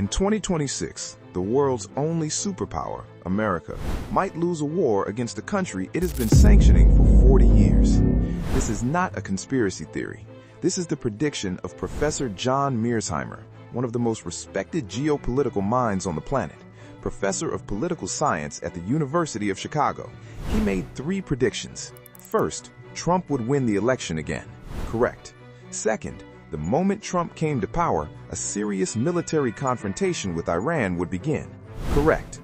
In 2026, the world's only superpower, America, might lose a war against a country it has been sanctioning for 40 years. This is not a conspiracy theory. This is the prediction of Professor John Mearsheimer, one of the most respected geopolitical minds on the planet, professor of political science at the University of Chicago. He made 3 predictions. First, Trump would win the election again. Correct. Second, the moment Trump came to power, a serious military confrontation with Iran would begin. Correct.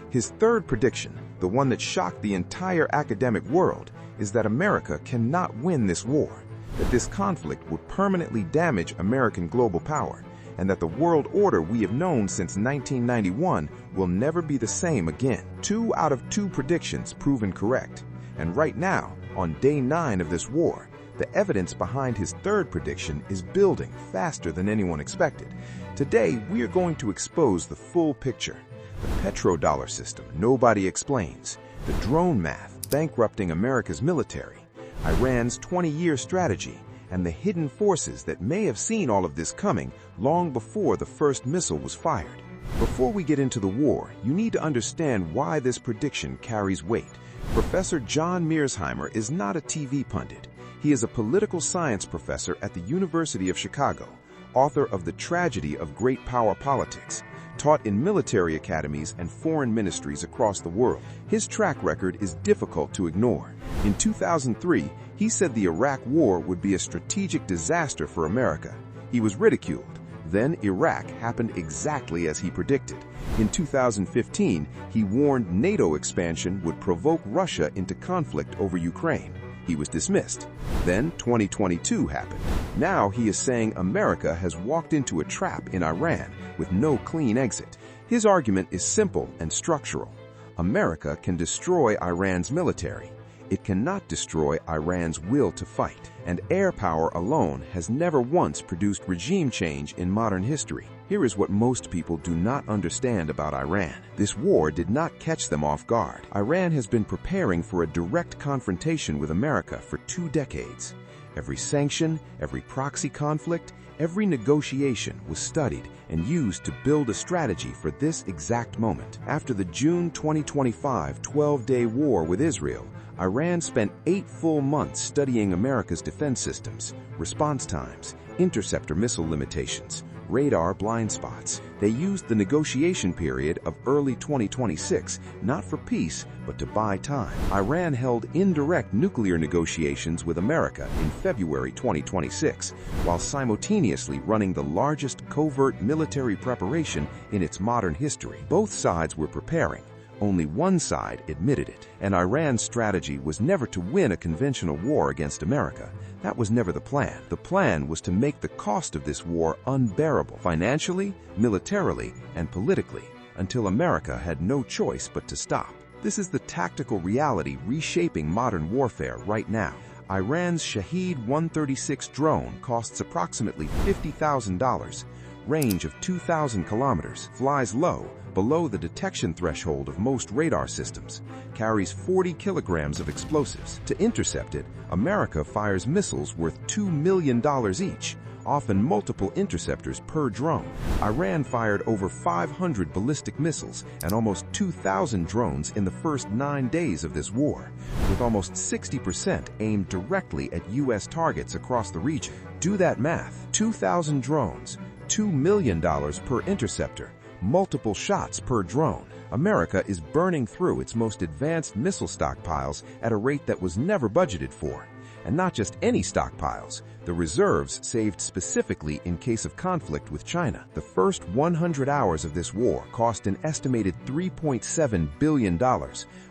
His third prediction, the one that shocked the entire academic world, is that America cannot win this war, that this conflict would permanently damage American global power, and that the world order we have known since 1991 will never be the same again. 2 out of 2 predictions proven correct. And right now, on day 9 of this war, the evidence behind his third prediction is building faster than anyone expected. Today, we are going to expose the full picture. The petrodollar system nobody explains, the drone math bankrupting America's military, Iran's 20-year strategy, and the hidden forces that may have seen all of this coming long before the first missile was fired. Before we get into the war, you need to understand why this prediction carries weight. Professor John Mearsheimer is not a TV pundit. He is a political science professor at the University of Chicago, author of The Tragedy of Great Power Politics, taught in military academies and foreign ministries across the world. His track record is difficult to ignore. In 2003, he said the Iraq War would be a strategic disaster for America. He was ridiculed. Then Iraq happened exactly as he predicted. In 2015, he warned NATO expansion would provoke Russia into conflict over Ukraine. He was dismissed. Then 2022 happened. Now he is saying America has walked into a trap in Iran with no clean exit. His argument is simple and structural. America can destroy Iran's military. It cannot destroy Iran's will to fight. And air power alone has never once produced regime change in modern history. Here is what most people do not understand about Iran. This war did not catch them off guard. Iran has been preparing for a direct confrontation with America for 2 decades. Every sanction, every proxy conflict, every negotiation was studied and used to build a strategy for this exact moment. After the June 2025 12-day war with Israel, Iran spent 8 full months studying America's defense systems, response times, interceptor missile limitations, radar blind spots. They used the negotiation period of early 2026 not for peace, but to buy time. Iran held indirect nuclear negotiations with America in February 2026, while simultaneously running the largest covert military preparation in its modern history. Both sides were preparing. Only one side admitted it, and Iran's strategy was never to win a conventional war against America. That was never the plan. The plan was to make the cost of this war unbearable, financially, militarily, and politically, until America had no choice but to stop. This is the tactical reality reshaping modern warfare right now. Iran's Shahed-136 drone costs approximately $50,000, range of 2,000 kilometers, flies low, below the detection threshold of most radar systems, carries 40 kilograms of explosives. To intercept it, America fires missiles worth $2 million each, often multiple interceptors per drone. Iran fired over 500 ballistic missiles and almost 2,000 drones in the first 9 days of this war, with almost 60% aimed directly at U.S. targets across the region. Do that math. 2,000 drones, $2 million per interceptor, multiple shots per drone. America is burning through its most advanced missile stockpiles at a rate that was never budgeted for. And not just any stockpiles, the reserves saved specifically in case of conflict with China. The first 100 hours of this war cost an estimated $3.7 billion,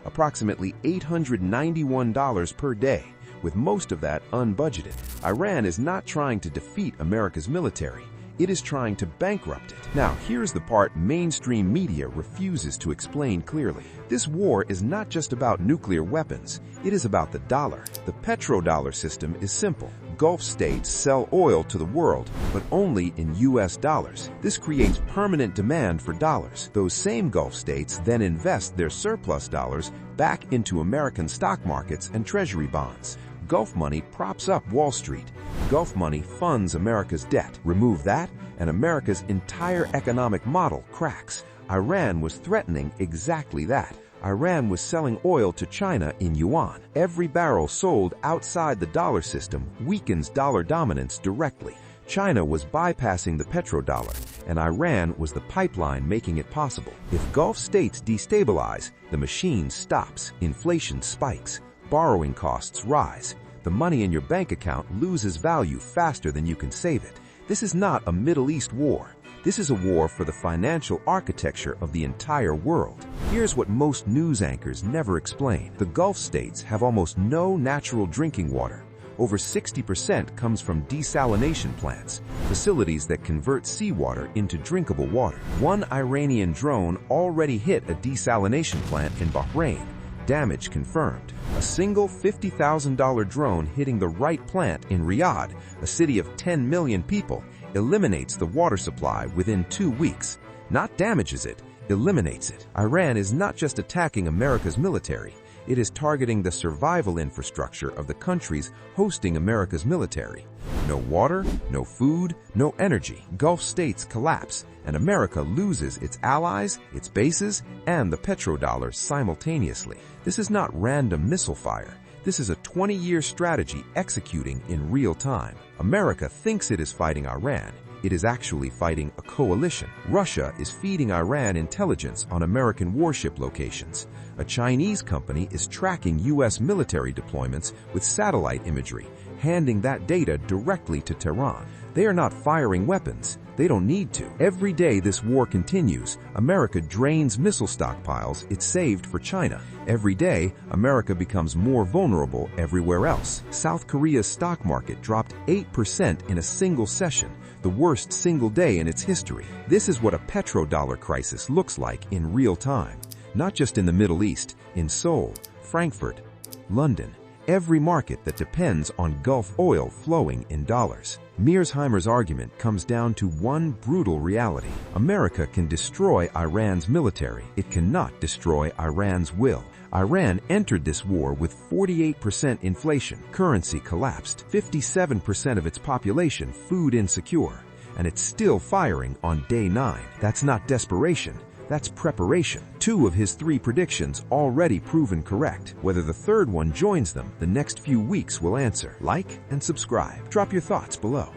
approximately $891 per day, with most of that unbudgeted. Iran is not trying to defeat America's military. It is trying to bankrupt it. Now, here's the part mainstream media refuses to explain clearly. This war is not just about nuclear weapons. It is about the dollar. The petrodollar system is simple. Gulf states sell oil to the world, but only in U.S. dollars. This creates permanent demand for dollars. Those same Gulf states then invest their surplus dollars back into American stock markets and treasury bonds. Gulf money props up Wall Street. Gulf money funds America's debt. Remove that, and America's entire economic model cracks. Iran was threatening exactly that. Iran was selling oil to China in yuan. Every barrel sold outside the dollar system weakens dollar dominance directly. China was bypassing the petrodollar, and Iran was the pipeline making it possible. If Gulf states destabilize, the machine stops, inflation spikes, borrowing costs rise. The money in your bank account loses value faster than you can save it. This is not a Middle East war. This is a war for the financial architecture of the entire world. Here's what most news anchors never explain. The Gulf states have almost no natural drinking water. Over 60% comes from desalination plants, facilities that convert seawater into drinkable water. One Iranian drone already hit a desalination plant in Bahrain. Damage confirmed. A single $50,000 drone hitting the right plant in Riyadh, a city of 10 million people, eliminates the water supply within 2 weeks. Not damages it, eliminates it. Iran is not just attacking America's military. It is targeting the survival infrastructure of the countries hosting America's military. No water, no food, no energy. Gulf states collapse, and America loses its allies, its bases, and the petrodollar simultaneously. This is not random missile fire. This is a 20-year strategy executing in real time. America thinks it is fighting Iran. It is actually fighting a coalition. Russia is feeding Iran intelligence on American warship locations. A Chinese company is tracking U.S. military deployments with satellite imagery, handing that data directly to Tehran. They are not firing weapons. They don't need to. Every day this war continues, America drains missile stockpiles it saved for China. Every day, America becomes more vulnerable everywhere else. South Korea's stock market dropped 8% in a single session, the worst single day in its history. This is what a petrodollar crisis looks like in real time. Not just in the Middle East, in Seoul, Frankfurt, London, every market that depends on Gulf oil flowing in dollars. Mearsheimer's argument comes down to one brutal reality. America can destroy Iran's military. It cannot destroy Iran's will. Iran entered this war with 48% inflation, currency collapsed, 57% of its population food insecure, and it's still firing on day 9. That's not desperation. That's preparation. 2 of his 3 predictions already proven correct. Whether the third one joins them, the next few weeks will answer. Like and subscribe. Drop your thoughts below.